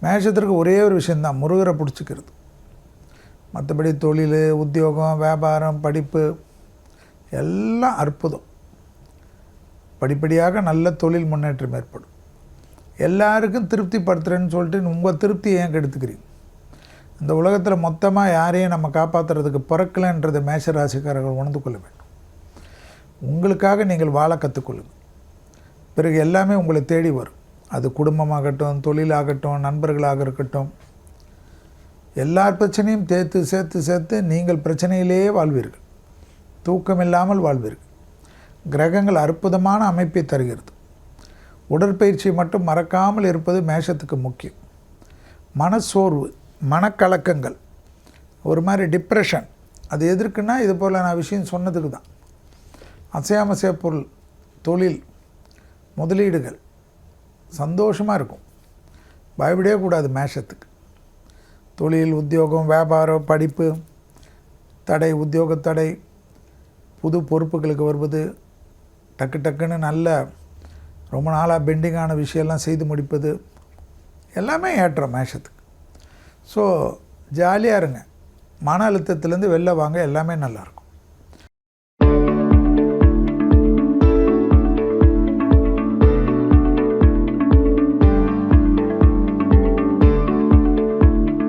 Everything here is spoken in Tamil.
மேஷத்திற்கு ஒரே ஒரு விஷயந்தான், முருகரை பிடிச்சிக்கிறது. மற்றபடி தொழில், உத்தியோகம், வியாபாரம், படிப்பு எல்லாம் அற்புதம். படிப்படியாக நல்ல தொழில் முன்னேற்றம் ஏற்படும். எல்லாருக்கும் திருப்திப்படுத்துகிறேன்னு சொல்லிட்டு உங்கள் திருப்தியை ஏன் கெடுத்துக்கிறீங்க? இந்த உலகத்தில் மொத்தமாக யாரையும் நம்ம காப்பாற்றுறதுக்கு பிறக்கலைன்றதை மேஷ ராசிக்காரர்கள் உணர்ந்து கொள்ள வேண்டும். உங்களுக்காக நீங்கள் வாழ கற்றுக்கொள்ளுங்கள். பிறகு எல்லாமே உங்களை தேடி வரும். அது குடும்பமாகட்டும், தொழிலாகட்டும், நண்பர்களாக இருக்கட்டும், எல்லார் பிரச்சனையும் சேர்த்து நீங்கள் பிரச்சனையிலேயே வாழ்வீர்கள். தூக்கம் இல்லாமல் வாழ்வீர்கள். கிரகங்கள் அற்புதமான அமைப்பை தருகிறது. உடற்பயிற்சி மட்டும் மறக்காமல் இருப்பது மேஷத்துக்கு முக்கியம். மனசோர்வு, மனக்கலக்கங்கள், ஒரு மாதிரி டிப்ரெஷன், அது எதற்குன்னா இது போல் நான் விஷயம் சொன்னதுக்கு தான். அசையாமசைய பொருள், தொழில், முதலீடுகள் சந்தோஷமாக இருக்கும். பயப்படவே கூடாது மேஷத்துக்கு. தொழில், உத்தியோகம், வியாபாரம், படிப்பு தடை, உத்தியோக தடை, புது பொறுப்புகளுக்கு வருவது, டக்குன்னு நல்ல ரொம்ப நாளாக பெண்டிங்கான விஷயம்லாம் செய்து முடிப்பது, எல்லாமே ஏற்றம் மேஷத்துக்கு. ஸோ ஜாலியாக இருங்க. மன அழுத்தத்துலேருந்து வெளில வாங்க, எல்லாமே நல்லாயிருக்கும்.